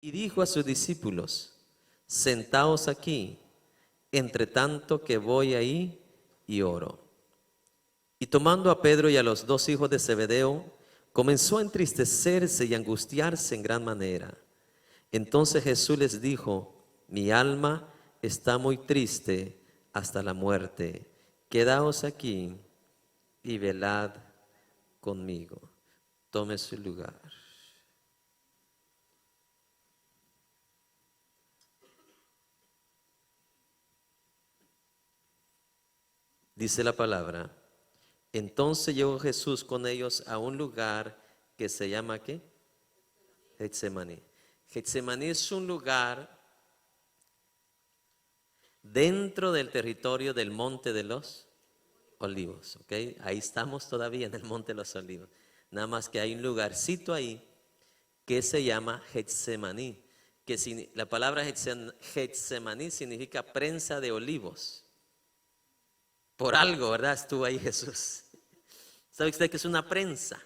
Y dijo a sus discípulos: sentaos aquí, entre tanto que voy ahí y oro. Y tomando a Pedro y a los dos hijos de Zebedeo, comenzó a entristecerse y angustiarse en gran manera. Entonces Jesús les dijo: mi alma está muy triste hasta la muerte. Quedaos aquí y velad conmigo. Tome su lugar. Dice la palabra: entonces llegó Jesús con ellos a un lugar que se llama ¿qué? Getsemaní. Getsemaní es un lugar dentro del territorio del Monte de los Olivos, ¿ok? Ahí estamos todavía en el Monte de los Olivos. Nada más que hay un lugarcito ahí que se llama Getsemaní, que la palabra Getsemaní significa prensa de olivos. Por algo, ¿verdad? Estuvo ahí Jesús. ¿Sabe usted que es una prensa?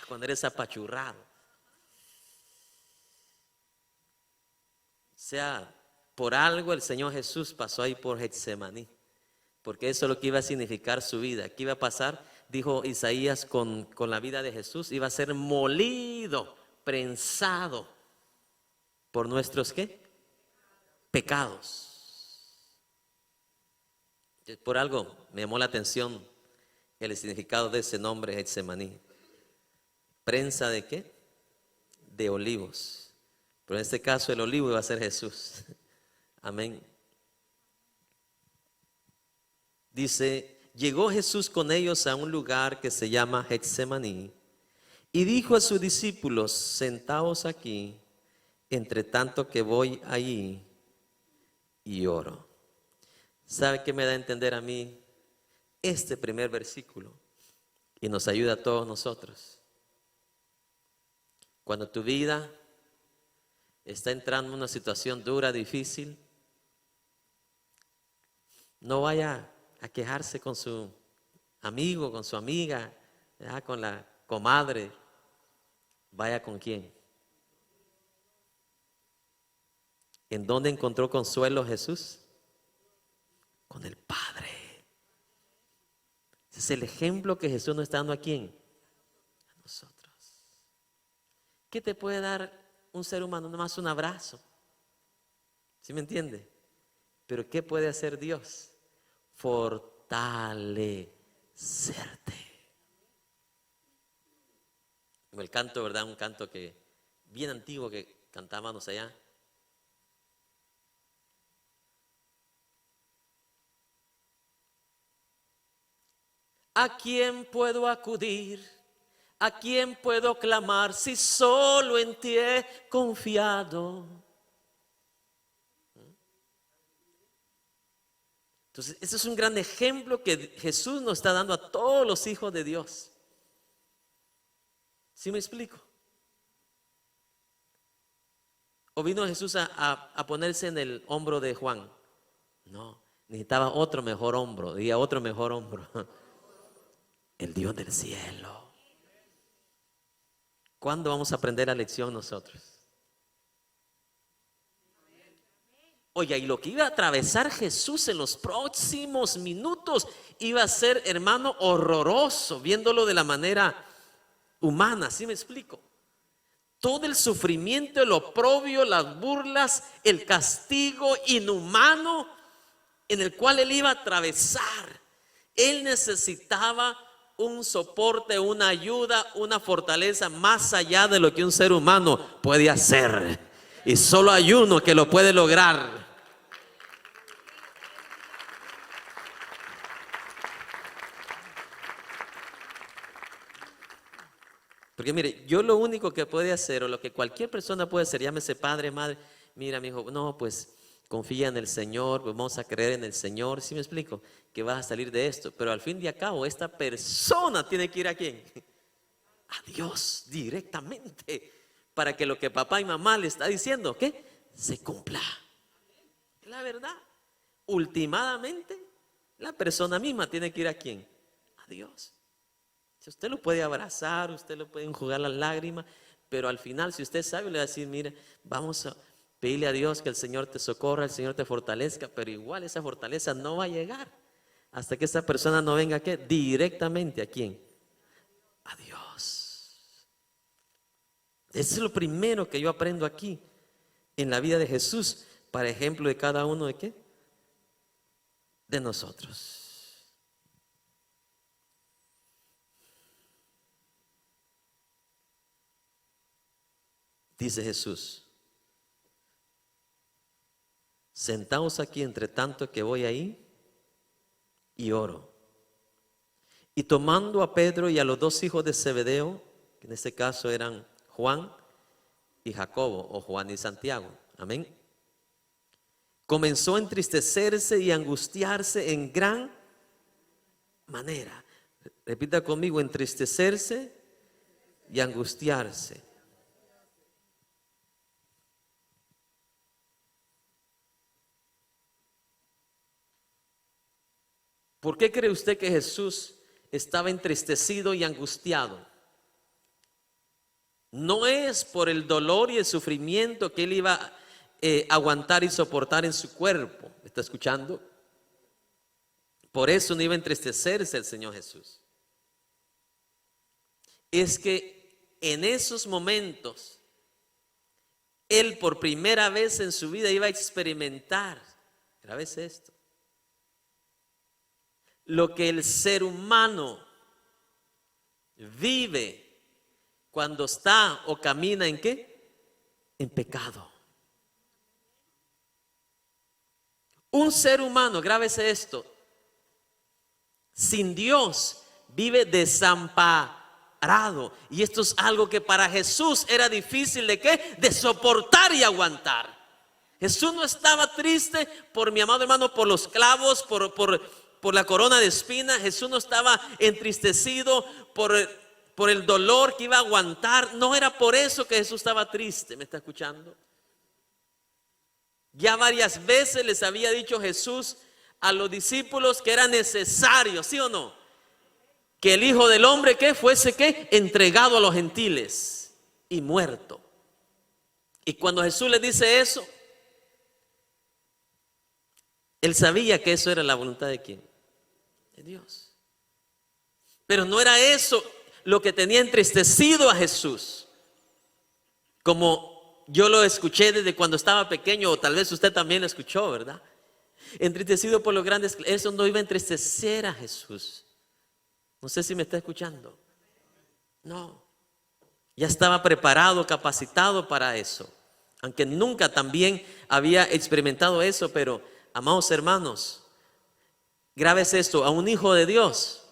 Cuando eres apachurrado. O sea, por algo el Señor Jesús pasó ahí por Getsemaní, porque eso es lo que iba a significar su vida. ¿Qué iba a pasar? Dijo Isaías con la vida de Jesús: iba a ser molido, prensado por nuestros ¿qué? Pecados. Por algo me llamó la atención el significado de ese nombre, Getsemaní. ¿Prensa de qué? De olivos. Pero en este caso el olivo iba a ser Jesús. Amén. Dice: llegó Jesús con ellos a un lugar que se llama Getsemaní y dijo a sus discípulos: sentaos aquí, entre tanto que voy allí y oro. ¿Sabe qué me da a entender a mí este primer versículo? Y nos ayuda a todos nosotros. Cuando tu vida está entrando en una situación dura, difícil, no vaya a quejarse con su amigo, con su amiga, con la comadre. Vaya con quién. ¿En dónde encontró consuelo Jesús? Con el Padre. Ese es el ejemplo que Jesús nos está dando a quién. A nosotros. ¿Qué te puede dar un ser humano? Nada más un abrazo. ¿Sí me entiende? Pero ¿qué puede hacer Dios? Fortalecerte. Como el canto, ¿verdad? Un canto que bien antiguo que cantábamos allá. ¿A quién puedo acudir? ¿A quién puedo clamar si solo en ti he confiado? Entonces, este es un gran ejemplo que Jesús nos está dando a todos los hijos de Dios. ¿Sí me explico? ¿O vino Jesús a ponerse en el hombro de Juan? No, necesitaba otro mejor hombro. Diga, otro mejor hombro. El Dios del cielo. ¿Cuándo vamos a aprender la lección nosotros? Oye, y lo que iba a atravesar Jesús en los próximos minutos iba a ser, hermano, horroroso, viéndolo de la manera humana. ¿Sí me explico? Todo el sufrimiento, el oprobio, las burlas, el castigo inhumano en el cual él iba a atravesar. Él necesitaba un soporte, una ayuda, una fortaleza más allá de lo que un ser humano puede hacer. Y solo hay uno que lo puede lograr. Porque mire, yo lo único que puede hacer, o lo que cualquier persona puede hacer, llámese padre, madre, mira mi hijo, no, pues confía en el Señor, pues vamos a creer en el Señor. ¿Sí me explico? Que vas a salir de esto. Pero al fin y al cabo, esta persona tiene que ir ¿a quién? A Dios directamente, para que lo que papá y mamá le está diciendo, ¿qué? Se cumpla. La verdad, ultimadamente, la persona misma tiene que ir ¿a quién? A Dios. Si usted lo puede abrazar, usted lo puede enjugar las lágrimas, Pero al final, si usted sabe, le va a decir, mire, vamos a pedirle a Dios que el Señor te socorra, el Señor te fortalezca, pero igual esa fortaleza no va a llegar hasta que esa persona no venga ¿qué? Directamente ¿a quién? A Dios. Eso es lo primero que yo aprendo aquí en la vida de Jesús, para ejemplo de cada uno de qué? De nosotros. Dice Jesús: sentaos aquí entre tanto que voy ahí y oro. Y tomando a Pedro y a los dos hijos de Zebedeo, que en este caso eran Juan y Jacobo, o Juan y Santiago, amén, comenzó a entristecerse y a angustiarse en gran manera. Repita conmigo: entristecerse y angustiarse. ¿Por qué cree usted que Jesús estaba entristecido y angustiado? No es por el dolor y el sufrimiento que él iba a aguantar y soportar en su cuerpo. ¿Me está escuchando? Por eso no iba a entristecerse el Señor Jesús. Es que en esos momentos él por primera vez en su vida iba a experimentar, grave es esto, lo que el ser humano vive cuando está o camina ¿en qué? En pecado. Un ser humano, grábese esto, sin Dios vive desamparado. Y esto es algo que para Jesús era difícil ¿de qué? De soportar y aguantar. Jesús no estaba triste por, mi amado hermano, por los clavos, por la corona de espinas. Jesús no estaba entristecido por el dolor que iba a aguantar. No era por eso que Jesús estaba triste. ¿Me está escuchando? Ya varias veces les había dicho Jesús a los discípulos que era necesario, ¿sí o no?, que el Hijo del Hombre que fuese ¿qué? Entregado a los gentiles y muerto. Y cuando Jesús les dice eso, él sabía que eso era la voluntad de ¿quién? De Dios. Pero no era eso lo que tenía entristecido a Jesús, como yo lo escuché desde cuando estaba pequeño, o tal vez usted también lo escuchó, ¿verdad? Entristecido por los grandes, eso no iba a entristecer a Jesús. No sé si me está escuchando. No, ya estaba preparado, capacitado para eso, aunque nunca también había experimentado eso. Pero, amados hermanos, grábese esto: a un hijo de Dios,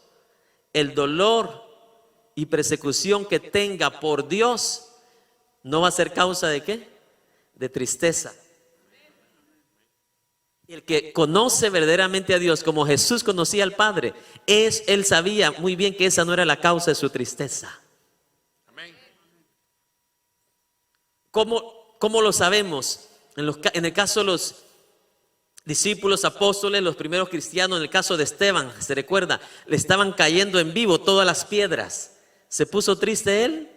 el dolor y persecución que tenga por Dios no va a ser causa de ¿qué? De tristeza. El que conoce verdaderamente a Dios como Jesús conocía al Padre, él sabía muy bien que esa no era la causa de su tristeza. ¿Cómo lo sabemos? En el caso de los discípulos, apóstoles, los primeros cristianos, en el caso de Esteban, ¿se recuerda? Le estaban cayendo en vivo todas las piedras. ¿Se puso triste él?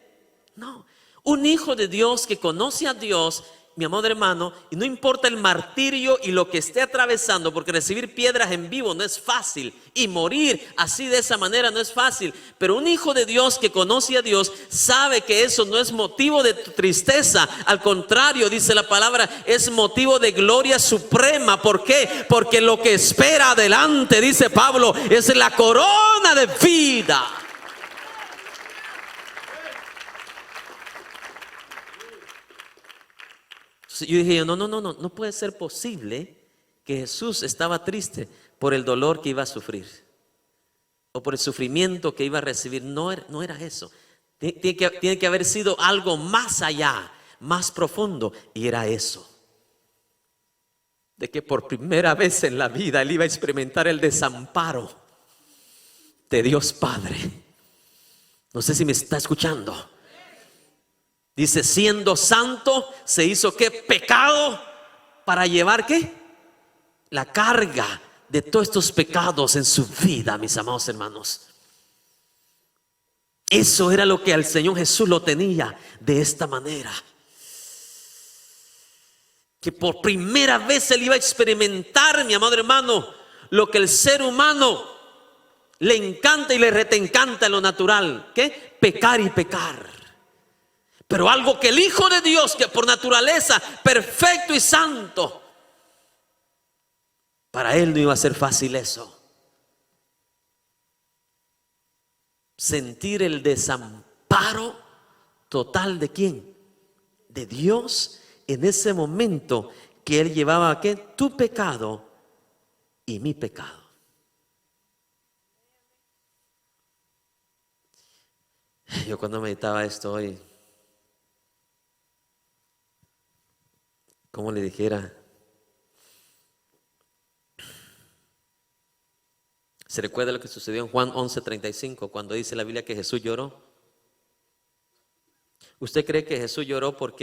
No. Un hijo de Dios que conoce a Dios, mi amado hermano, y no importa el martirio y lo que esté atravesando, porque recibir piedras en vivo no es fácil, y morir así de esa manera no es fácil. Pero un hijo de Dios que conoce a Dios sabe que eso no es motivo de tristeza. Al contrario, dice la palabra, es motivo de gloria suprema. ¿Por qué? Porque lo que espera adelante, dice Pablo, es la corona de vida. Yo dije, no puede ser posible que Jesús estaba triste por el dolor que iba a sufrir o por el sufrimiento que iba a recibir. No era eso. Tiene que haber sido algo más allá, más profundo, y era eso: de que por primera vez en la vida él iba a experimentar el desamparo de Dios Padre. No sé si me está escuchando. Dice, siendo santo, se hizo ¿qué? Pecado, para llevar ¿qué? La carga de todos estos pecados en su vida, mis amados hermanos. Eso era lo que al Señor Jesús lo tenía de esta manera. Que por primera vez Él iba a experimentar, mi amado hermano, lo que el ser humano le encanta y le encanta en lo natural. ¿Qué? Pecar y pecar. Pero algo que el Hijo de Dios, que por naturaleza perfecto y santo, para Él no iba a ser fácil eso. Sentir el desamparo total ¿de quién? De Dios en ese momento que Él llevaba ¿qué? Tu pecado y mi pecado. Yo cuando meditaba esto hoy, como le dijera, ¿se recuerda lo que sucedió en Juan 11:35 cuando dice la Biblia que Jesús lloró? ¿Usted cree que Jesús lloró por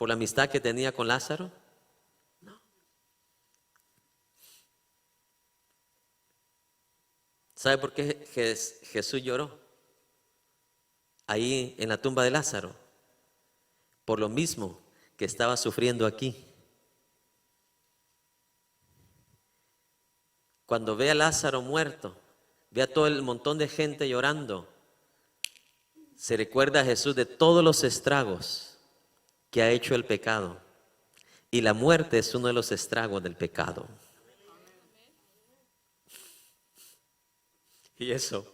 la amistad que tenía con Lázaro? No. ¿Sabe por qué Jesús lloró ahí en la tumba de Lázaro? Por lo mismo que estaba sufriendo aquí. Cuando ve a Lázaro muerto, ve a todo el montón de gente llorando, se recuerda a Jesús de todos los estragos que ha hecho el pecado. Y la muerte es uno de los estragos del pecado. Y eso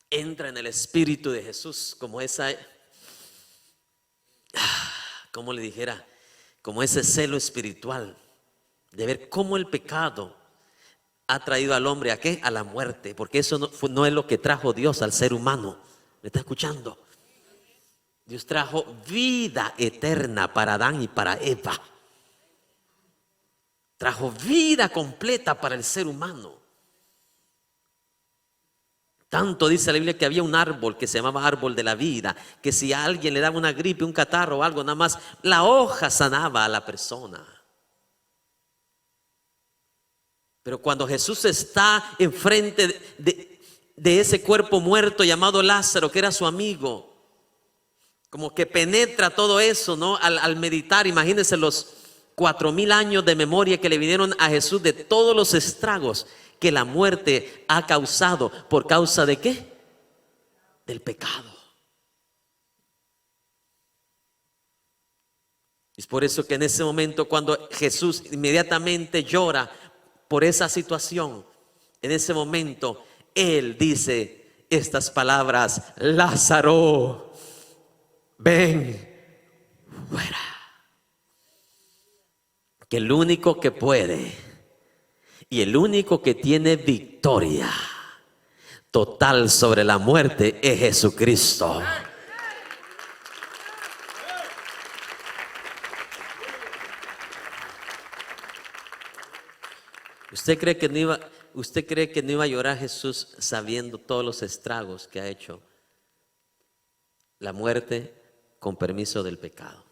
entra en el espíritu de Jesús como esa, como le dijera, como ese celo espiritual de ver cómo el pecado ha traído al hombre ¿a qué? A la muerte, porque eso no es lo que trajo Dios al ser humano. ¿Me está escuchando? Dios trajo vida eterna para Adán y para Eva. Trajo vida completa para el ser humano. Tanto dice la Biblia que había un árbol que se llamaba árbol de la vida, que si a alguien le daba una gripe, un catarro o algo, nada más la hoja sanaba a la persona. Pero cuando Jesús está enfrente de ese cuerpo muerto llamado Lázaro, que era su amigo, como que penetra todo eso, ¿no? Al meditar, imagínense los 4000 años de memoria que le vinieron a Jesús de todos los estragos que la muerte ha causado. ¿Por causa de qué? Del pecado. Es por eso que en ese momento cuando Jesús inmediatamente llora por esa situación, en ese momento Él dice estas palabras: Lázaro, ven fuera. Que el único que puede y el único que tiene victoria total sobre la muerte es Jesucristo. ¿Usted cree que no iba a llorar Jesús sabiendo todos los estragos que ha hecho la muerte con permiso del pecado?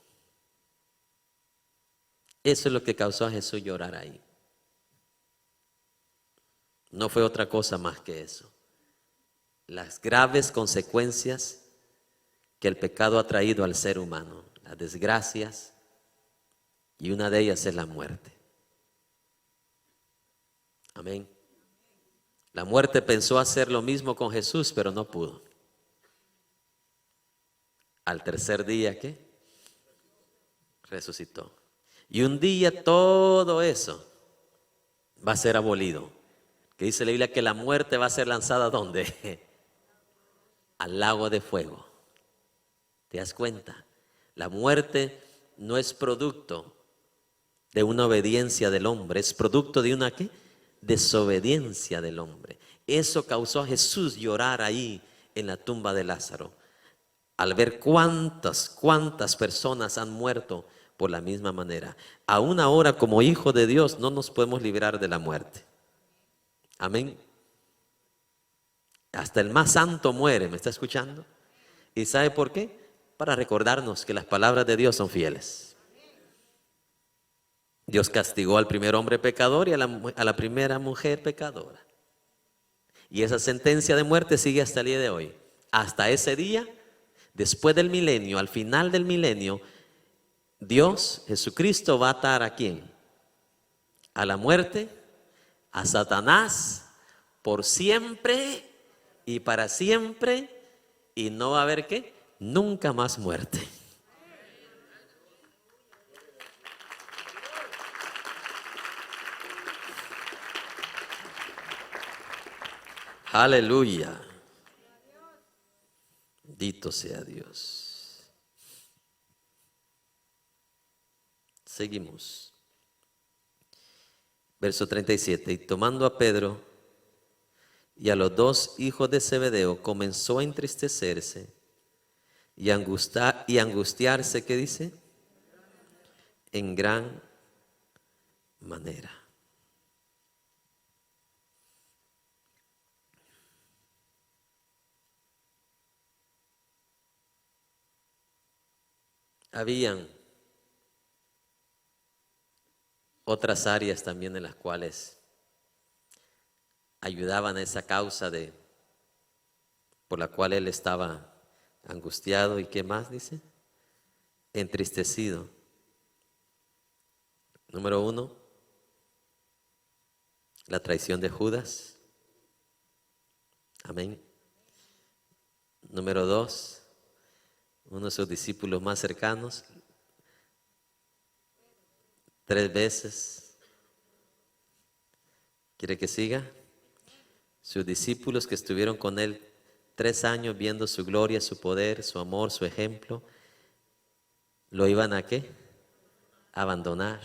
Eso es lo que causó a Jesús llorar ahí. No fue otra cosa más que eso. Las graves consecuencias que el pecado ha traído al ser humano, las desgracias, y una de ellas es la muerte. Amén. La muerte pensó hacer lo mismo con Jesús, pero no pudo. Al tercer día, ¿qué? Resucitó. Y un día todo eso va a ser abolido. Que dice la Biblia que la muerte va a ser lanzada ¿dónde? Al lago de fuego. ¿Te das cuenta? La muerte no es producto de una obediencia del hombre, es producto de una ¿qué? Desobediencia del hombre. Eso causó a Jesús llorar ahí en la tumba de Lázaro, al ver cuántas personas han muerto por la misma manera. Aún ahora, como hijos de Dios, no nos podemos librar de la muerte. Amén. Hasta el más santo muere, ¿me está escuchando? ¿Y sabe por qué? Para recordarnos que las palabras de Dios son fieles. Dios castigó al primer hombre pecador y a la primera mujer pecadora. Y esa sentencia de muerte sigue hasta el día de hoy. Hasta ese día, después del milenio, al final del milenio, Dios, Jesucristo, va a atar ¿a quién? A la muerte, a Satanás, por siempre y para siempre, y no va a haber ¿qué? Nunca más muerte. Aleluya. Bendito sea Dios. Seguimos. Verso 37. Y tomando a Pedro y a los dos hijos de Zebedeo, comenzó a entristecerse y angustiarse, ¿qué dice? En gran manera. Habían otras áreas también en las cuales ayudaban a esa causa por la cual él estaba angustiado. ¿Y qué más dice? Entristecido. Número 1, la traición de Judas. Amén. Número 2, uno de sus discípulos más cercanos, 3 veces. ¿Quiere que siga? Sus discípulos que estuvieron con él 3 años viendo su gloria, su poder, su amor, su ejemplo, ¿lo iban a qué? Abandonar.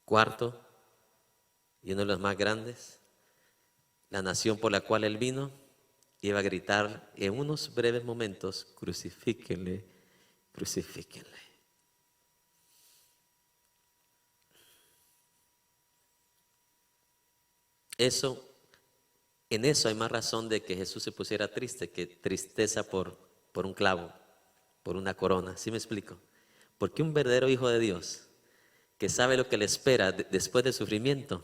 Cuarto, y uno de los más grandes, la nación por la cual él vino iba a gritar en unos breves momentos: crucifíquenle, crucifíquenle. En eso hay más razón de que Jesús se pusiera triste que tristeza por un clavo, por una corona. ¿Sí me explico? Porque un verdadero hijo de Dios, que sabe lo que le espera después del sufrimiento,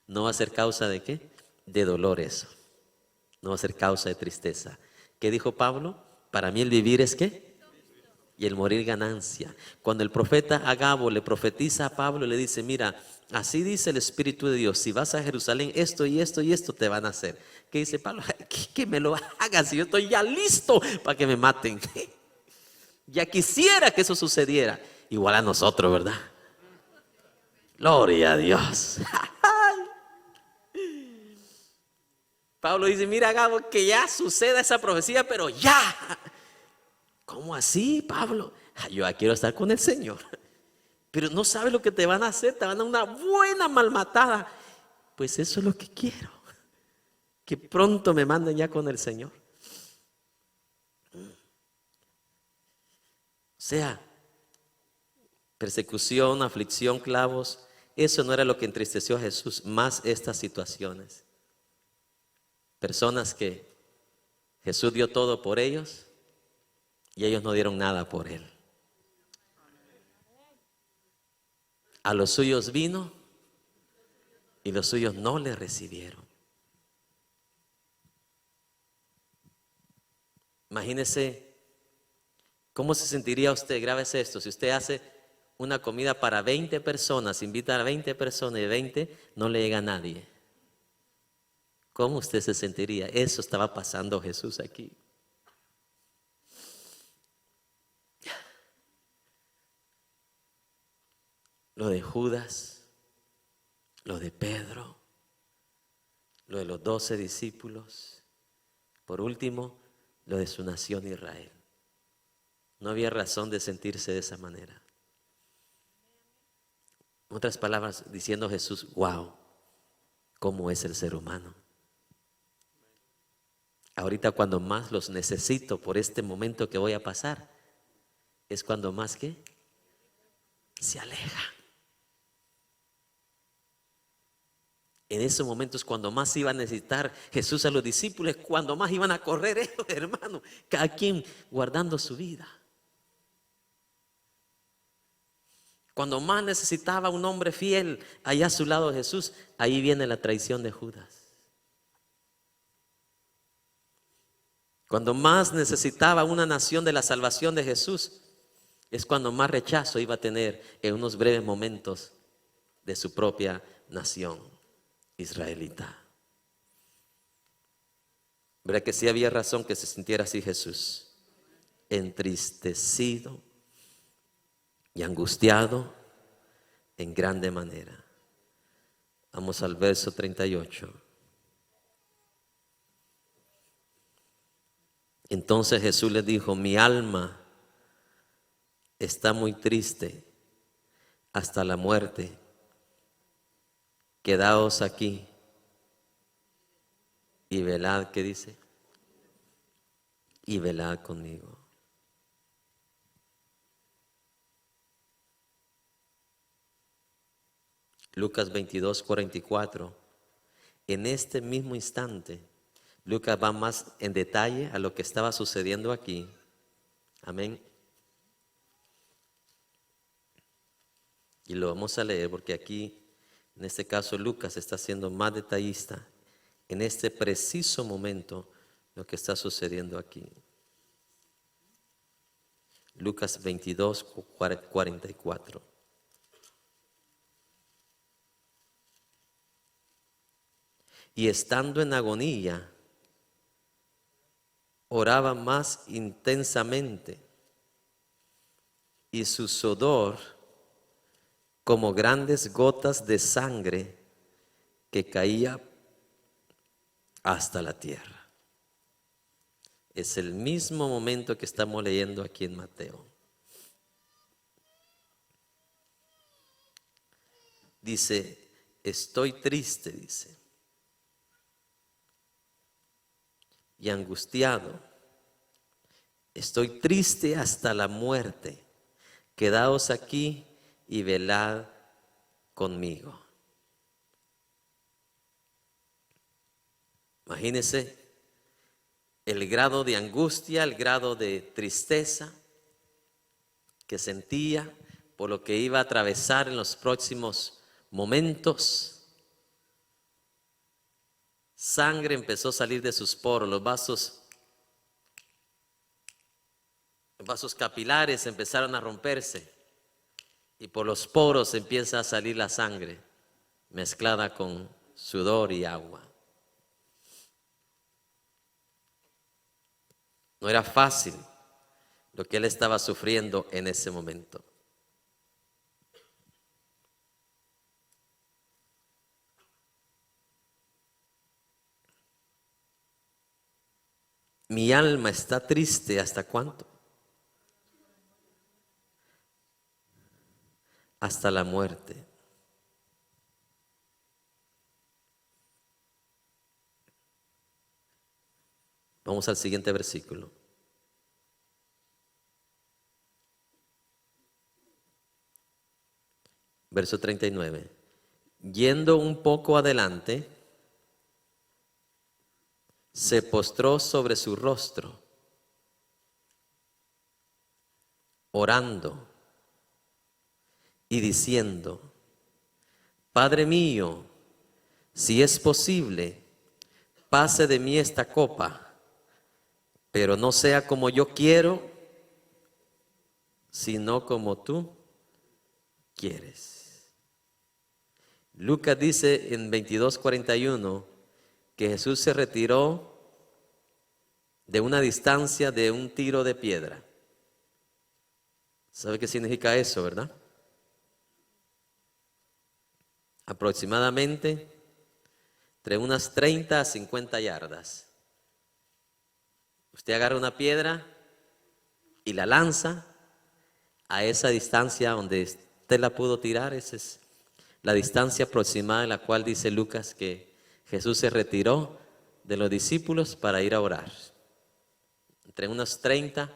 no va a ser causa de ¿qué? De dolor eso. No va a ser causa de tristeza. ¿Qué dijo Pablo? Para mí el vivir es ¿qué? Y el morir ganancia. Cuando el profeta Agabo le profetiza a Pablo, le dice: mira, así dice el Espíritu de Dios, si vas a Jerusalén, esto y esto y esto te van a hacer. ¿Qué dice Pablo? Que me lo hagan, si yo estoy ya listo para que me maten. Ya quisiera que eso sucediera. Igual a nosotros, ¿verdad? Gloria a Dios. Pablo dice: mira, Agabo, que ya suceda esa profecía, pero ya. ¿Cómo así, Pablo? Yo ya quiero estar con el Señor. Pero no sabes lo que te van a hacer, te van a dar una buena malmatada. Pues eso es lo que quiero, que pronto me manden ya con el Señor. O sea, persecución, aflicción, clavos, eso no era lo que entristeció a Jesús, más estas situaciones. Personas que Jesús dio todo por ellos y ellos no dieron nada por él. A los suyos vino y los suyos no le recibieron. Imagínese cómo se sentiría usted, grábese esto, si usted hace una comida para 20 personas, invita a 20 personas y de 20 no le llega a nadie. ¿Cómo usted se sentiría? Eso estaba pasando Jesús aquí. Lo de Judas, lo de Pedro, lo de los 12 discípulos, por último, lo de su nación Israel. No había razón de sentirse de esa manera. En otras palabras, diciendo Jesús: wow, ¿cómo es el ser humano? Ahorita cuando más los necesito por este momento que voy a pasar, es cuando más que se aleja. En esos momentos cuando más iba a necesitar Jesús a los discípulos, cuando más iban a correr ellos, hermanos, cada quien guardando su vida. Cuando más necesitaba un hombre fiel allá a su lado de Jesús, ahí viene la traición de Judas. Cuando más necesitaba una nación de la salvación de Jesús, es cuando más rechazo iba a tener en unos breves momentos de su propia nación israelita. ¿Verdad que sí había razón que se sintiera así Jesús? Entristecido y angustiado en grande manera. Vamos al verso 38. Entonces Jesús les dijo: mi alma está muy triste hasta la muerte. Quedaos aquí y velad. ¿Qué dice? Y velad conmigo. Lucas 22, 44. En este mismo instante, Lucas va más en detalle a lo que estaba sucediendo aquí. Amén. Y lo vamos a leer porque aquí, en este caso, Lucas está siendo más detallista en este preciso momento lo que está sucediendo aquí. Lucas 22, 44. Y estando en agonía, oraba más intensamente, y su sudor como grandes gotas de sangre que caía hasta la tierra. Es el mismo momento que estamos leyendo aquí en Mateo. Dice, estoy triste, dice, y angustiado. Estoy triste hasta la muerte. Quedaos aquí y velad conmigo. Imagínense el grado de angustia, el grado de tristeza que sentía por lo que iba a atravesar en los próximos momentos. Sangre empezó a salir de sus poros, los vasos capilares empezaron a romperse y por los poros empieza a salir la sangre mezclada con sudor y agua. No era fácil lo que él estaba sufriendo en ese momento. Mi alma está triste, ¿hasta cuánto? Hasta la muerte. Vamos al siguiente versículo. Verso 39. Yendo un poco adelante, se postró sobre su rostro, orando y diciendo: Padre mío, si es posible, pase de mí esta copa, pero no sea como yo quiero, sino como tú quieres. Lucas dice en 22:41 que Jesús se retiró de una distancia de un tiro de piedra. ¿Sabe qué significa eso, verdad? Aproximadamente entre unas 30 a 50 yardas. Usted agarra una piedra y la lanza a esa distancia donde usted la pudo tirar. Esa es la distancia aproximada en la cual dice Lucas que Jesús se retiró de los discípulos para ir a orar. Entre unas 30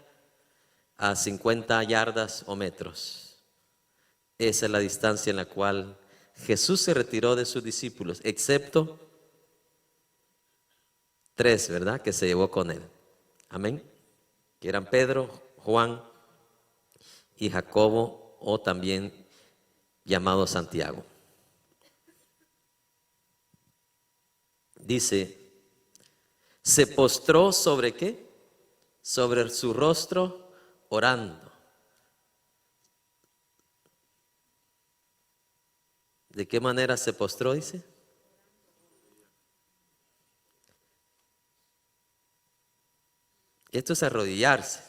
a 50 yardas o metros. Esa es la distancia en la cual Jesús se retiró de sus discípulos, excepto 3, ¿verdad? Que se llevó con él. Amén. Que eran Pedro, Juan y Jacobo, o también llamado Santiago. Dice, se postró sobre ¿qué? Sobre su rostro orando. ¿De qué manera se postró? Dice. Esto es arrodillarse,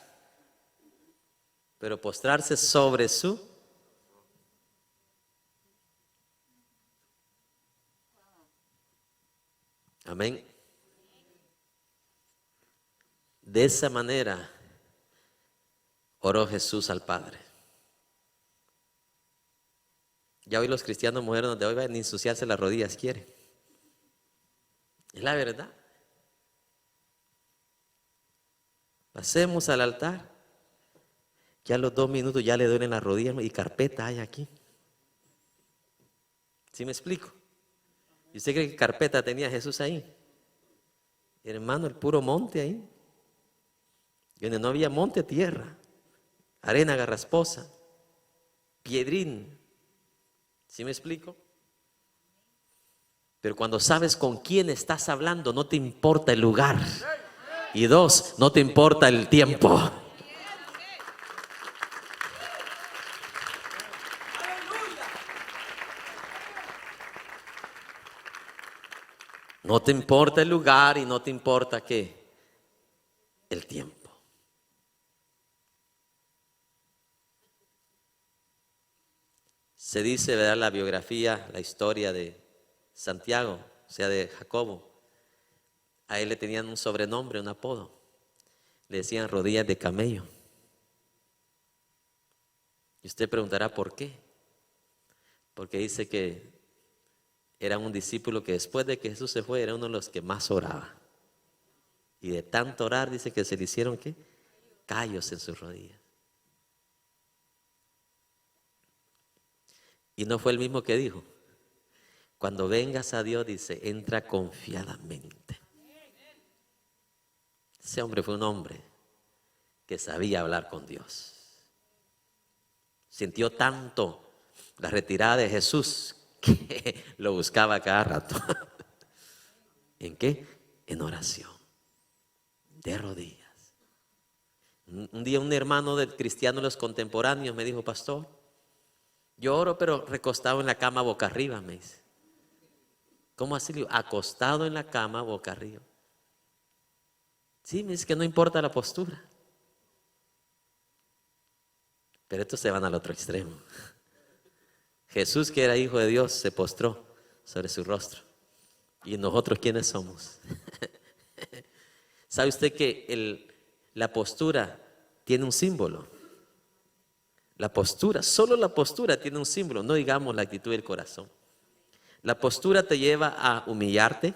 pero postrarse sobre su. Amén. De esa manera oró Jesús al Padre. Ya hoy los cristianos modernos de hoy van a ensuciarse las rodillas, quieren. Es la verdad. Pasemos al altar. Ya a los 2 minutos ya le duelen las rodillas y carpeta hay aquí. ¿Sí me explico? ¿Y usted cree que carpeta tenía Jesús ahí? Hermano, el puro monte ahí. Donde no había monte, tierra, arena garrasposa, piedrín. ¿Sí me explico? Pero cuando sabes con quién estás hablando, no te importa el lugar. Y 2, no te importa el tiempo. No te importa el lugar y no te importa ¿qué? El tiempo. Se dice, ¿verdad? La biografía, la historia de Santiago, o sea, de Jacobo. A él le tenían un sobrenombre, un apodo. Le decían rodillas de camello. Y usted preguntará por qué. Porque dice que era un discípulo que después de que Jesús se fue, era uno de los que más oraba. Y de tanto orar, dice que se le hicieron ¿qué? Callos en sus rodillas. Y no fue el mismo que dijo, cuando vengas a Dios, dice, entra confiadamente. Ese hombre fue un hombre que sabía hablar con Dios. Sintió tanto la retirada de Jesús que lo buscaba cada rato. ¿En qué? En oración, de rodillas. Un día un hermano del cristiano de los contemporáneos me dijo, pastor, yo oro pero recostado en la cama boca arriba, me dice. ¿Cómo así? Acostado en la cama boca arriba. Sí, me dice que no importa la postura. Pero estos se van al otro extremo. Jesús, que era hijo de Dios, se postró sobre su rostro. ¿Y nosotros quiénes somos? ¿Sabe usted que la postura tiene un símbolo? La postura, solo la postura tiene un símbolo, no digamos la actitud del corazón. La postura te lleva a humillarte,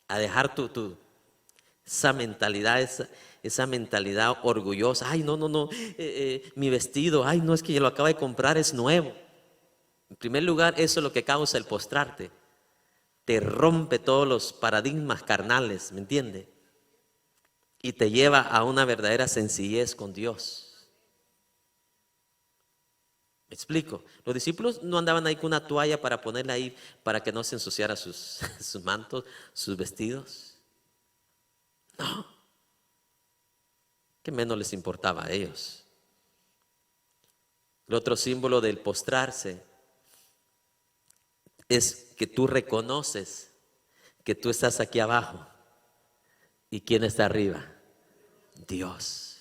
a dejar esa mentalidad orgullosa. Ay, no, mi vestido, ay, no, es que yo lo acabo de comprar, es nuevo. En primer lugar, eso es lo que causa el postrarte. Te rompe todos los paradigmas carnales, ¿me entiende? Y te lleva a una verdadera sencillez con Dios. ¿Me explico? Los discípulos no andaban ahí con una toalla para ponerla ahí para que no se ensuciara sus mantos, sus vestidos. No. ¿Qué menos les importaba a ellos? El otro símbolo del postrarse es que tú reconoces que tú estás aquí abajo y ¿quién está arriba? Dios.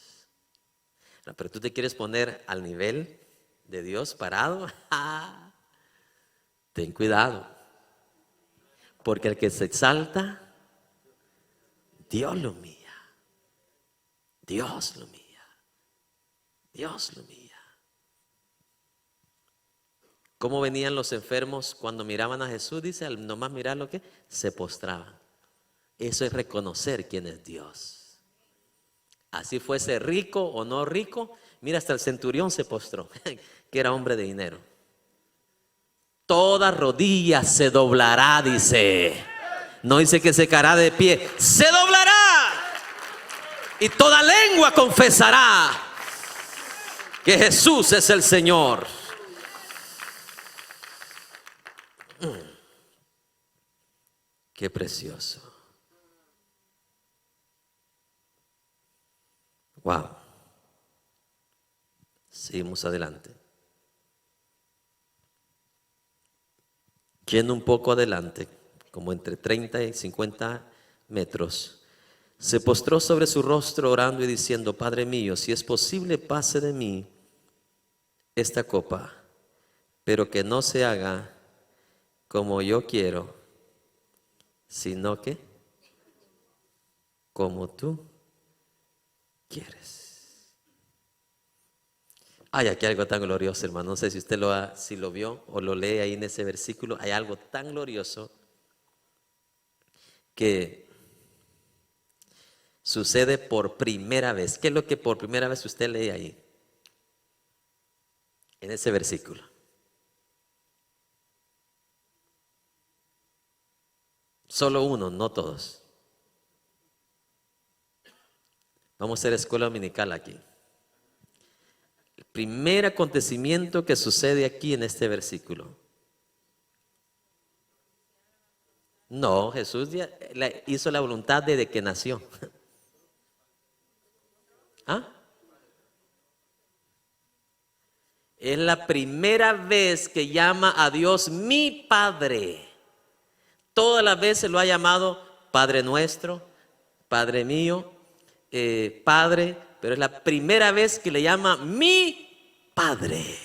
Pero tú te quieres poner al nivel de Dios parado. Ten cuidado, porque el que se exalta, Dios lo mía. Dios lo mía. Dios lo mía. ¿Cómo venían los enfermos cuando miraban a Jesús? Dice, al nomás mirar lo que se postraban. Eso es reconocer quién es Dios. Así fuese rico o no rico. Mira, hasta el centurión se postró, que era hombre de dinero. Toda rodilla se doblará, dice. No dice que se caerá de pie, se doblará. Y toda lengua confesará que Jesús es el Señor. Qué precioso. Wow. Seguimos adelante. Yendo un poco adelante, como entre 30 y 50 metros, se postró sobre su rostro orando y diciendo: Padre mío, si es posible, pase de mí esta copa, pero que no se haga como yo quiero, sino que como tú quieres. Hay aquí algo tan glorioso, hermano. No sé si usted si lo vio o lo lee ahí en ese versículo. Hay algo tan glorioso que sucede por primera vez. ¿Qué es lo que por primera vez usted lee ahí? En ese versículo. Solo uno, no todos. Vamos a hacer escuela dominical aquí. El primer acontecimiento que sucede aquí en este versículo. No, Jesús ya hizo la voluntad desde que nació. ¿Ah? Es la primera vez que llama a Dios mi Padre. Todas las veces lo ha llamado Padre nuestro, Padre mío, Padre, pero es la primera vez que le llama mi Padre.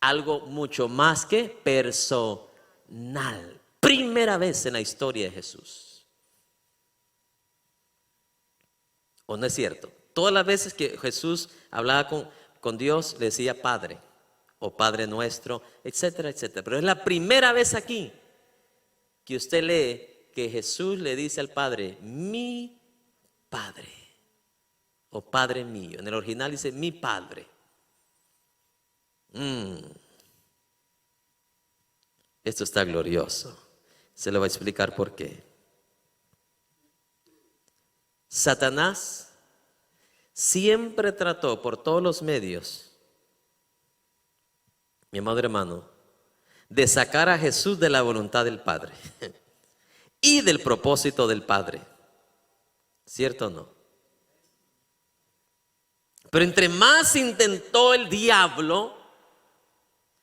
Algo mucho más que personal. Primera vez en la historia de Jesús. ¿O no es cierto? Todas las veces que Jesús hablaba con Dios, le decía Padre, o Padre nuestro, etcétera, etcétera. Pero es la primera vez aquí que usted lee que Jesús le dice al Padre, mi Padre, o Padre mío. En el original dice mi Padre. Esto está glorioso. Se lo voy a explicar por qué. Satanás siempre trató por todos los medios, mi amado hermano, de sacar a Jesús de la voluntad del Padre y del propósito del Padre. ¿Cierto o no? Pero entre más intentó el diablo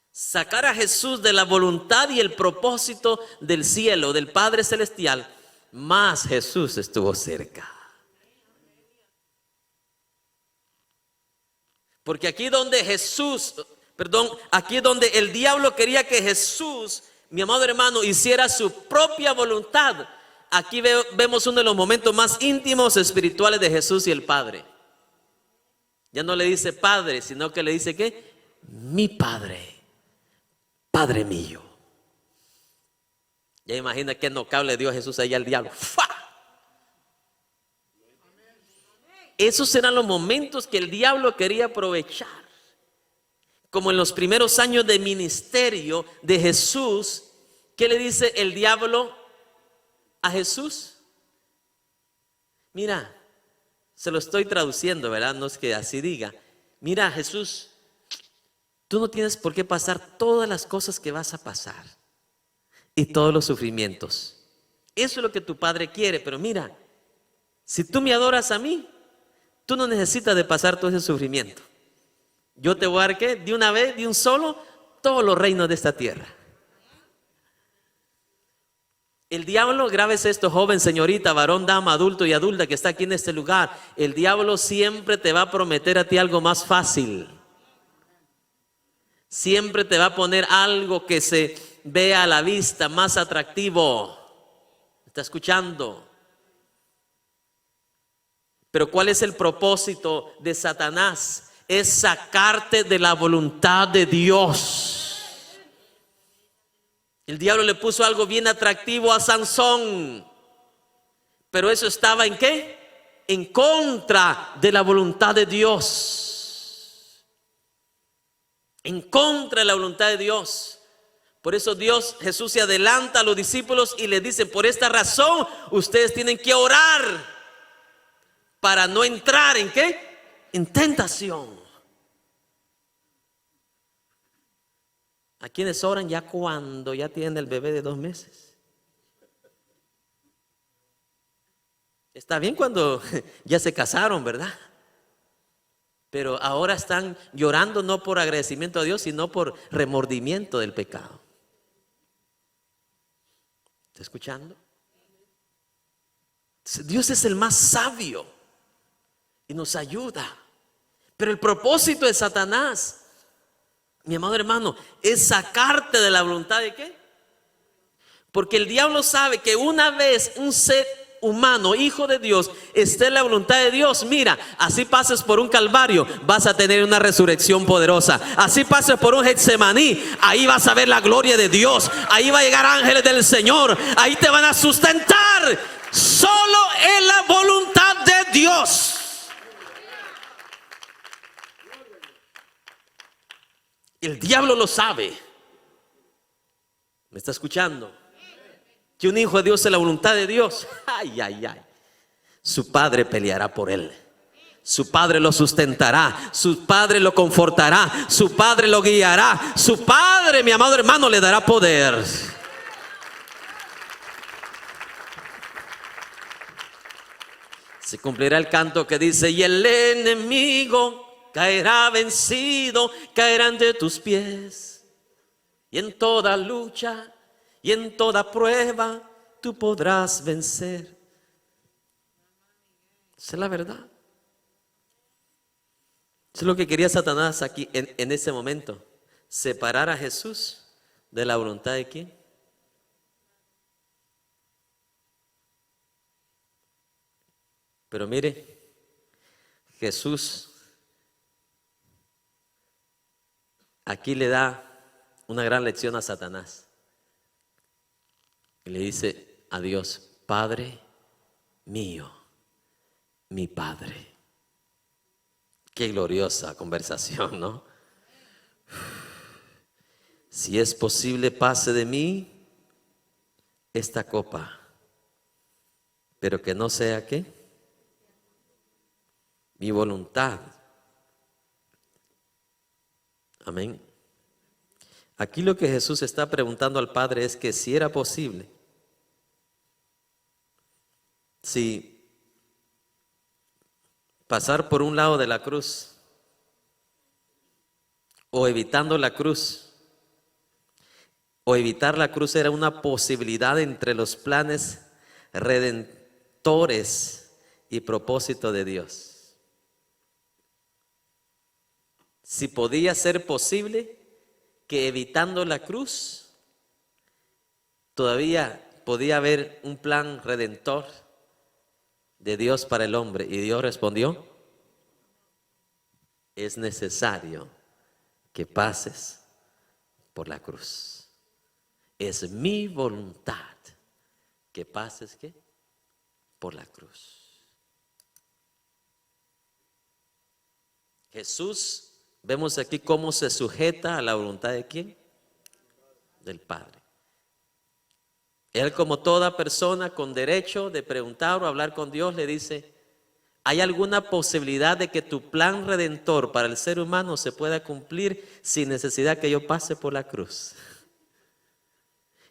sacar a Jesús de la voluntad y el propósito del cielo, del Padre Celestial, más Jesús estuvo cerca. Porque aquí donde aquí donde el diablo quería que Jesús, mi amado hermano, hiciera su propia voluntad, aquí vemos uno de los momentos más íntimos espirituales de Jesús y el Padre. Ya no le dice Padre, sino que le dice ¿qué? Mi Padre, Padre mío. Ya imagina qué nocable le dio a Jesús allá al diablo. ¡Fua! Esos eran los momentos que el diablo quería aprovechar. Como en los primeros años de ministerio de Jesús, ¿qué le dice el diablo a Jesús? Mira, se lo estoy traduciendo, ¿verdad? No es que así diga. Mira, Jesús, tú no tienes por qué pasar todas las cosas que vas a pasar y todos los sufrimientos. Eso es lo que tu Padre quiere, pero mira, si tú me adoras a mí, tú no necesitas de pasar todo ese sufrimiento. Yo te voy a dar, ¿qué? De una vez, de un solo, todos los reinos de esta tierra. El diablo, grábese esto, joven, señorita, varón, dama, adulto y adulta que está aquí en este lugar. El diablo siempre te va a prometer a ti algo más fácil. Siempre te va a poner algo que se vea a la vista más atractivo. ¿Está escuchando? Pero ¿cuál es el propósito de Satanás? Es sacarte de la voluntad de Dios. El diablo le puso algo bien atractivo a Sansón, pero eso estaba ¿en qué? En contra de la voluntad de Dios. En contra de la voluntad de Dios. Por eso Jesús se adelanta a los discípulos y les dice: por esta razón ustedes tienen que orar para no entrar ¿en qué? En tentación. ¿A quienes oran ya cuando ya tienen el bebé de 2 meses? Está bien cuando ya se casaron, ¿verdad? Pero ahora están llorando no por agradecimiento a Dios, sino por remordimiento del pecado. ¿Está escuchando? Dios es el más sabio y nos ayuda. Pero el propósito de Satanás, mi amado hermano, es sacarte de la voluntad de ¿qué? Porque el diablo sabe que una vez un ser humano, hijo de Dios, esté en la voluntad de Dios, mira, así pases por un calvario, vas a tener una resurrección poderosa. Así pases por un Getsemaní, ahí vas a ver la gloria de Dios. Ahí va a llegar ángeles del Señor, ahí te van a sustentar. Solo en la voluntad de Dios. El diablo lo sabe. ¿Me está escuchando? Que un hijo de Dios es la voluntad de Dios. Ay, ay, ay. Su padre peleará por él. Su padre lo sustentará. Su padre lo confortará. Su padre lo guiará. Su padre, mi amado hermano, le dará poder. Se cumplirá el canto que dice: y el enemigo caerá vencido, caerá ante tus pies. Y en toda lucha y en toda prueba tú podrás vencer. Esa es la verdad. Eso es lo que quería Satanás aquí en ese momento. Separar a Jesús de la voluntad de ¿quién? Pero mire, Jesús aquí le da una gran lección a Satanás. Y le dice a Dios: Padre mío, mi Padre. Qué gloriosa conversación, ¿no? Si es posible, pase de mí esta copa, pero que no sea ¿qué? Mi voluntad. Amén. Aquí lo que Jesús está preguntando al Padre es que si era posible, si pasar por un lado de la cruz o evitando la cruz o evitar la cruz era una posibilidad entre los planes redentores y propósito de Dios. Si podía ser posible que evitando la cruz todavía podía haber un plan redentor de Dios para el hombre. Y Dios respondió: es necesario que pases por la cruz. Es mi voluntad que pases ¿qué? Por la cruz. Jesús, vemos aquí cómo se sujeta a la voluntad de ¿quién? Del Padre. Él, como toda persona con derecho de preguntar o hablar con Dios, le dice: ¿hay alguna posibilidad de que tu plan redentor para el ser humano se pueda cumplir sin necesidad que yo pase por la cruz?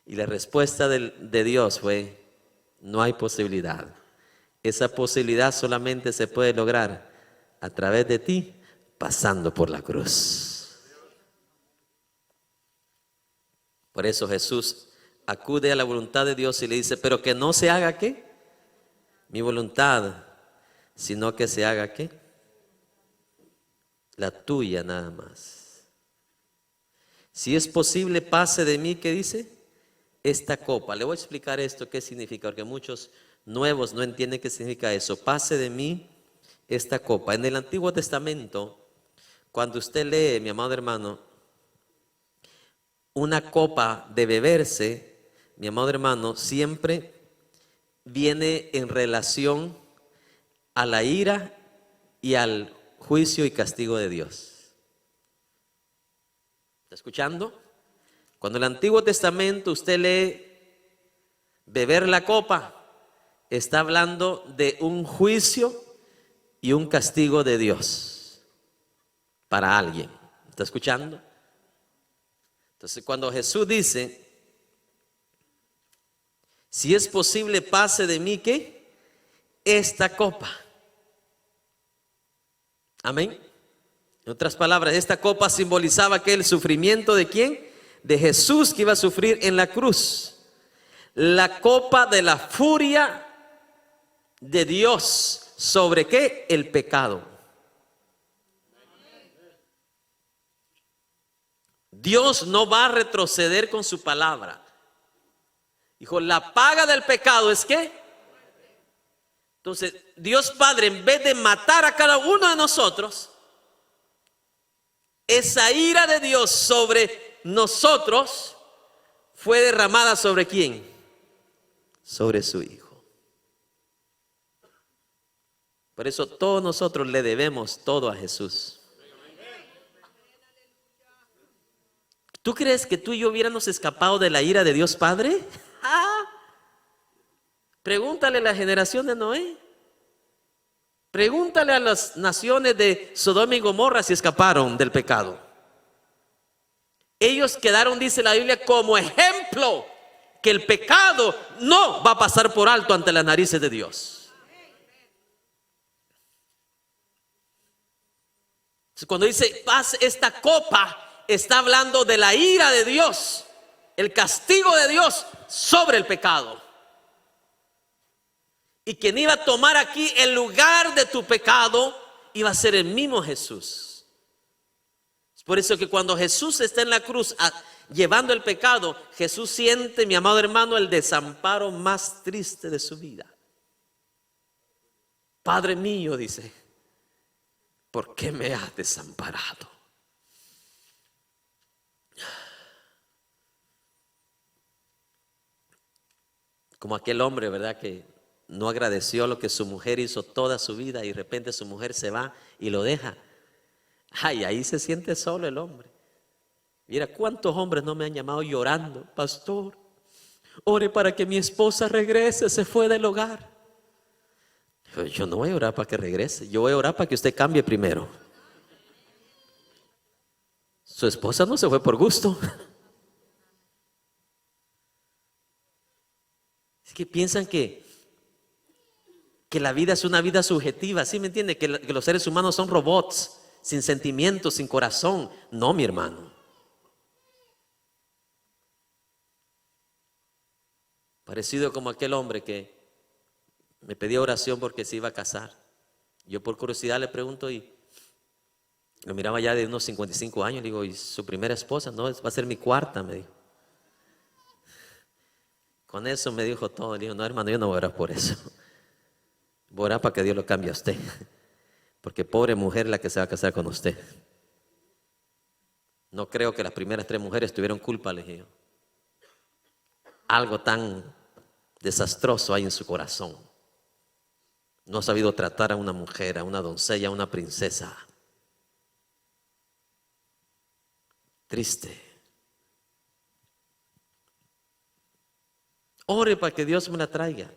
Y la respuesta de Dios fue: no hay posibilidad. Esa posibilidad solamente se puede lograr a través de ti, pasando por la cruz. Por eso Jesús acude a la voluntad de Dios y le dice: pero que no se haga ¿qué? Mi voluntad, sino que se haga ¿qué? La tuya nada más. Si es posible, pase de mí, ¿qué dice? Esta copa. Le voy a explicar esto, qué significa, porque muchos nuevos no entienden qué significa eso. Pase de mí esta copa. En el Antiguo Testamento, cuando usted lee, mi amado hermano, una copa de beberse, mi amado hermano, siempre viene en relación a la ira y al juicio y castigo de Dios. ¿Está escuchando? Cuando en el Antiguo Testamento usted lee beber la copa, está hablando de un juicio y un castigo de Dios para alguien. ¿Está escuchando? Entonces, cuando Jesús dice: si es posible, pase de mí, ¿qué? esta copa. Amén. En otras palabras, esta copa simbolizaba que el sufrimiento ¿de quién? De Jesús, que iba a sufrir en la cruz. La copa de la furia de Dios. ¿Sobre qué? El pecado. Dios no va a retroceder con su palabra. Dijo, la paga del pecado es ¿qué? Entonces, Dios Padre, en vez de matar a cada uno de nosotros, esa ira de Dios sobre nosotros fue derramada ¿sobre quién? Sobre su Hijo. Por eso todos nosotros le debemos todo a Jesús. ¿Tú crees que tú y yo hubiéramos escapado de la ira de Dios Padre? Pregúntale a la generación de Noé. Pregúntale a las naciones de Sodoma y Gomorra si escaparon del pecado. Ellos quedaron, dice la Biblia, como ejemplo que el pecado no va a pasar por alto ante las narices de Dios. Cuando dice paz esta copa, está hablando de la ira de Dios, el castigo de Dios sobre el pecado. Y quien iba a tomar aquí el lugar de tu pecado iba a ser el mismo Jesús. Es por eso que cuando Jesús está en la cruz llevando el pecado, Jesús siente, mi amado hermano, el desamparo más triste de su vida. Padre mío, dice, ¿por qué me has desamparado? Como aquel hombre, ¿verdad? Que no agradeció lo que su mujer hizo toda su vida y de repente su mujer se va y lo deja. Ay, ahí se siente solo el hombre. Mira cuántos hombres no me han llamado llorando: pastor, ore para que mi esposa regrese, se fue del hogar. Yo no voy a orar para que regrese, yo voy a orar para que usted cambie primero. Su esposa no se fue por gusto. Es que piensan que la vida es una vida subjetiva, ¿sí me entiende? Que los seres humanos son robots, sin sentimientos, sin corazón. No, mi hermano. Parecido como aquel hombre que me pedía oración porque se iba a casar. Yo por curiosidad le pregunto y lo miraba ya de unos 55 años. Le digo, ¿y su primera esposa? No, va a ser mi cuarta, me dijo. Con eso me dijo todo. Le digo, no, hermano, yo no voy a orar por eso. Voy a orar para que Dios lo cambie a usted. Porque pobre mujer la que se va a casar con usted. No creo que las primeras 3 mujeres tuvieron culpa, le dije yo. Algo tan desastroso hay en su corazón. No ha sabido tratar a una mujer, a una doncella, a una princesa. Triste. Ore para que Dios me la traiga.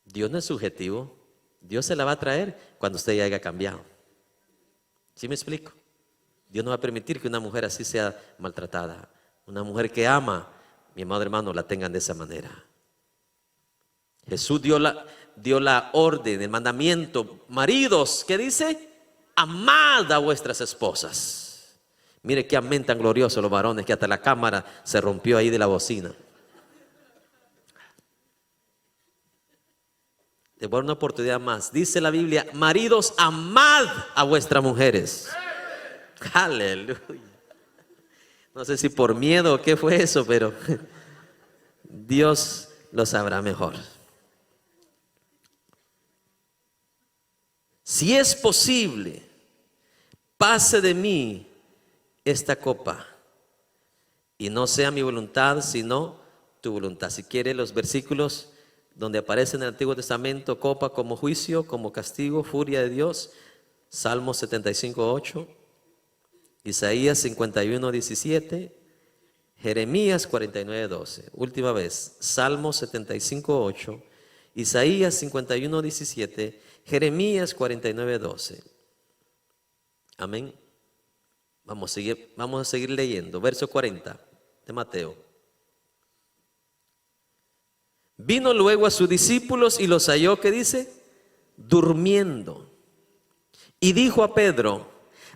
Dios no es subjetivo. Dios se la va a traer cuando usted ya haya cambiado. ¿Sí me explico? Dios no va a permitir que una mujer así sea maltratada. Una mujer que ama, mi amado hermano, la tengan de esa manera. Jesús dio la orden, el mandamiento. Maridos, ¿qué dice? Amad a vuestras esposas. Mire qué amén tan glorioso los varones, que hasta la cámara se rompió ahí de la bocina. Te voy a dar una oportunidad más. Dice la Biblia: maridos, amad a vuestras mujeres. Aleluya. No sé si por miedo o qué fue eso, pero Dios lo sabrá mejor. Si es posible, pase de mí esta copa, y no sea mi voluntad, sino tu voluntad. Si quiere los versículos donde aparece en el Antiguo Testamento copa como juicio, como castigo, furia de Dios: Salmo 75:8, Isaías 51:17, Jeremías 49:12. Última vez, Salmo 75:8, Isaías 51:17, Jeremías 49:12. Amén. Vamos a seguir leyendo. Verso 40 de Mateo. Vino luego a sus discípulos y los halló, ¿qué dice? Durmiendo. Y dijo a Pedro: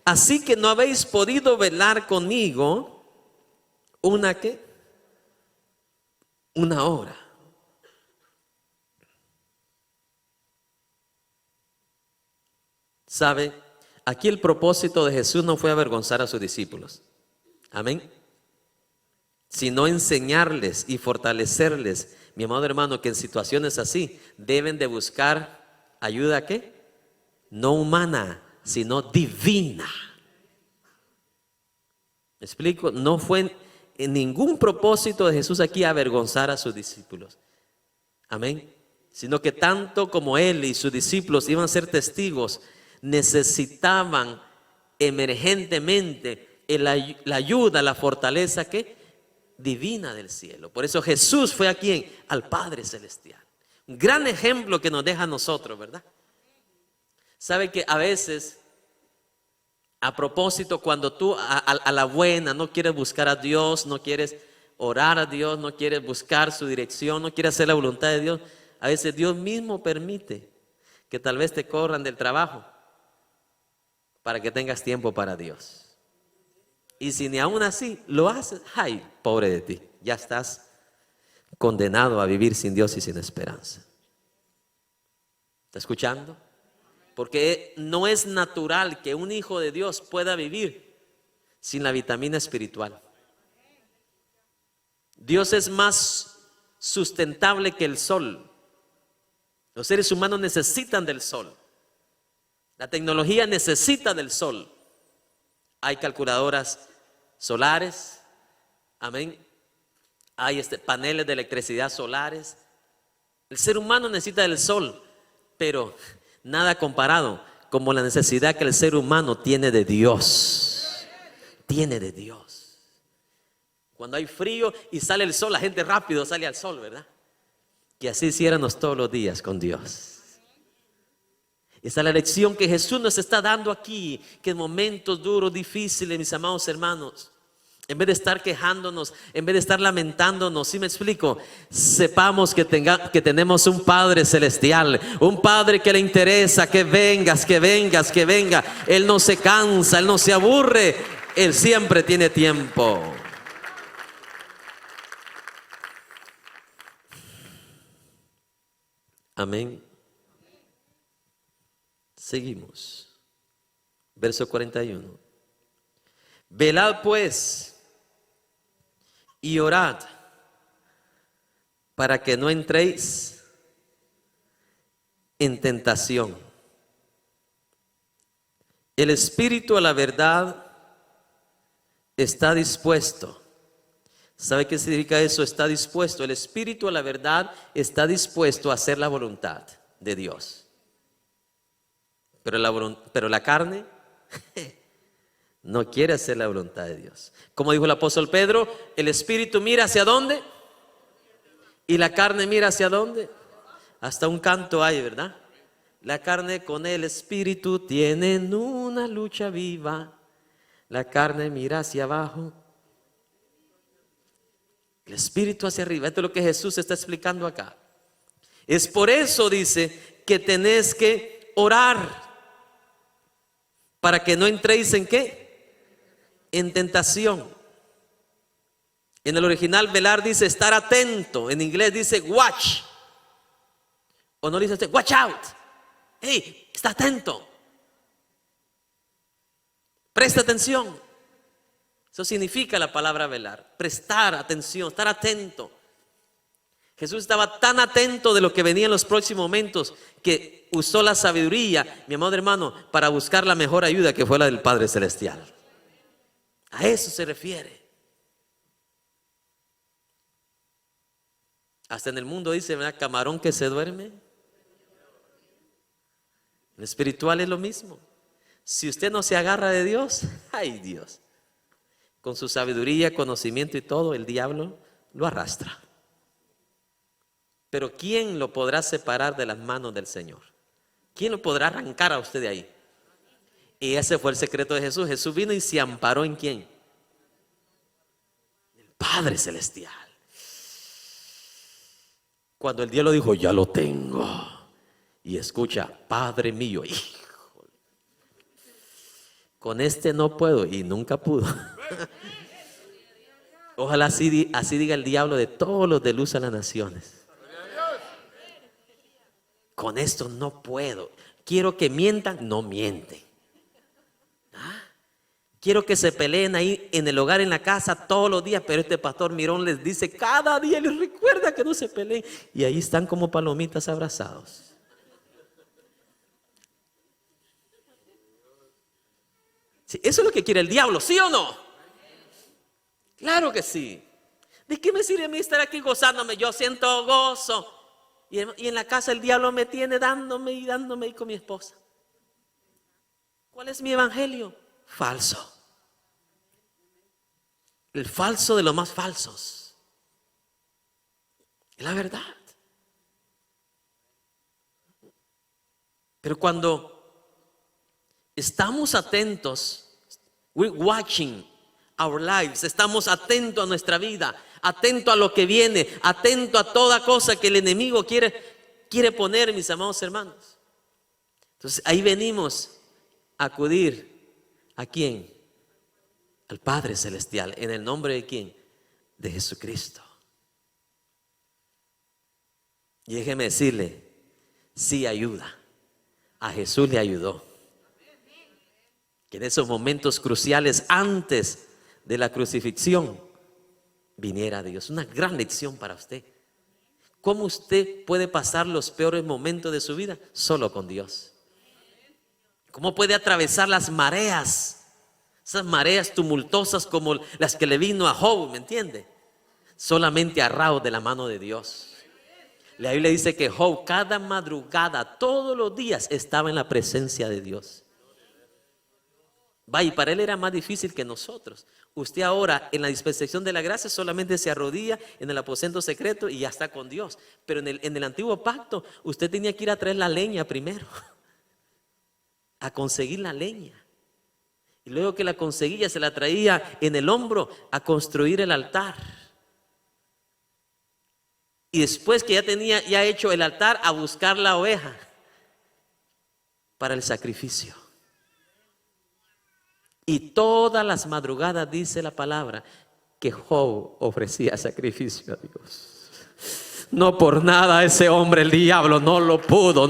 así que no habéis podido velar conmigo una ¿qué? Una hora. ¿Sabe? Aquí el propósito de Jesús no fue avergonzar a sus discípulos. Amén. Sino enseñarles y fortalecerles, mi amado hermano, que en situaciones así deben de buscar ayuda, ¿qué? No humana, sino divina. ¿Me explico? No fue en ningún propósito de Jesús aquí avergonzar a sus discípulos. Amén. Sino que tanto como él y sus discípulos iban a ser testigos, necesitaban emergentemente la ayuda, la fortaleza que divina del cielo. Por eso Jesús fue a quien, al Padre Celestial. Un gran ejemplo que nos deja a nosotros, ¿verdad? Sabe que a veces, a propósito, cuando tú a la buena no quieres buscar a Dios, no quieres orar a Dios, no quieres buscar su dirección, no quieres hacer la voluntad de Dios, a veces Dios mismo permite que tal vez te corran del trabajo para que tengas tiempo para Dios. Y si ni aún así lo haces, ay, pobre de ti, ya estás condenado a vivir sin Dios y sin esperanza. ¿Está escuchando? Porque no es natural que un hijo de Dios pueda vivir sin la vitamina espiritual. Dios es más sustentable que el sol. Los seres humanos necesitan del sol. La tecnología necesita del sol. Hay calculadoras solares, amén. Hay paneles de electricidad solares. El ser humano necesita del sol, pero nada comparado como la necesidad que el ser humano tiene de Dios. Tiene de Dios. Cuando hay frío y sale el sol, la gente rápido sale al sol, ¿verdad? Que así hiciéramos todos los días con Dios. Esa es la lección que Jesús nos está dando aquí, que en momentos duros, difíciles, mis amados hermanos, en vez de estar quejándonos, en vez de estar lamentándonos, ¿sí me explico? Sepamos que tenemos un Padre celestial, un Padre que le interesa que vengas, que vengas, que venga. Él no se cansa, Él no se aburre, Él siempre tiene tiempo. Amén. Seguimos. Verso 41. Velad pues y orad para que no entréis en tentación. El espíritu a la verdad está dispuesto. ¿Sabe qué significa eso? Está dispuesto. El espíritu a la verdad está dispuesto a hacer la voluntad de Dios. Pero la carne no quiere hacer la voluntad de Dios. Como dijo el apóstol Pedro, el espíritu mira hacia dónde y la carne mira hacia dónde. Hasta un canto hay, ¿verdad? La carne con el espíritu tienen una lucha viva. La carne mira hacia abajo, el espíritu hacia arriba. Esto es lo que Jesús está explicando acá. Es por eso, dice, que tenés que orar para que no entréis en ¿qué? En tentación. En el original velar dice estar atento. En inglés dice watch. O no dice usted watch out. Hey, está atento. Presta atención. Eso significa la palabra velar. Prestar atención, estar atento. Jesús estaba tan atento de lo que venía en los próximos momentos que usó la sabiduría, mi amado hermano, para buscar la mejor ayuda, que fue la del Padre Celestial. A eso se refiere. Hasta en el mundo dice, ¿verdad? Camarón que se duerme. En espiritual es lo mismo. Si usted no se agarra de Dios, ay Dios, con su sabiduría, conocimiento y todo, el diablo lo arrastra. Pero ¿quién lo podrá separar de las manos del Señor? ¿Quién lo podrá arrancar a usted de ahí? Y ese fue el secreto de Jesús. Jesús vino y se amparó ¿en quién? El Padre Celestial. Cuando el diablo dijo, ya lo tengo. Y escucha, Padre mío, hijo, con este no puedo, y nunca pudo. Ojalá así diga el diablo de todos los de Luz a las Naciones. Con esto no puedo. Quiero que mientan, no mienten. Quiero que se peleen ahí en el hogar, en la casa, todos los días. Pero este pastor Mirón les dice cada día, les recuerda que no se peleen. Y ahí están como palomitas abrazados. Sí, eso es lo que quiere el diablo, ¿sí o no? Claro que sí. ¿De qué me sirve a mí estar aquí gozándome? Yo siento gozo. Y en la casa el diablo me tiene dándome y con mi esposa. ¿Cuál es mi evangelio? Falso. El falso de los más falsos. Es la verdad. Pero cuando estamos atentos, we're watching our lives, estamos atentos a nuestra vida, atento a lo que viene, atento a toda cosa que el enemigo quiere poner, mis amados hermanos. Entonces ahí venimos a acudir ¿a quién? Al Padre Celestial. ¿En el nombre de quién? De Jesucristo. Y déjeme decirle, sí ayuda. A Jesús le ayudó. Que en esos momentos cruciales antes de la crucifixión viniera Dios. Una gran lección para usted. ¿Cómo usted puede pasar los peores momentos de su vida? Solo con Dios. ¿Cómo puede atravesar las mareas? Esas mareas tumultuosas como las que le vino a Job, ¿me entiende? Solamente agarrado de la mano de Dios. La Biblia dice que Job cada madrugada, todos los días, estaba en la presencia de Dios. Y para él era más difícil que nosotros. Usted ahora en la dispensación de la gracia solamente se arrodilla en el aposento secreto y ya está con Dios. Pero en el antiguo pacto usted tenía que ir a traer la leña primero, a conseguir la leña. Y luego que la conseguía se la traía en el hombro a construir el altar. Y después que ya tenía hecho el altar, a buscar la oveja para el sacrificio. Y todas las madrugadas dice la palabra que Job ofrecía sacrificio a Dios. No por nada ese hombre, el diablo, no lo pudo.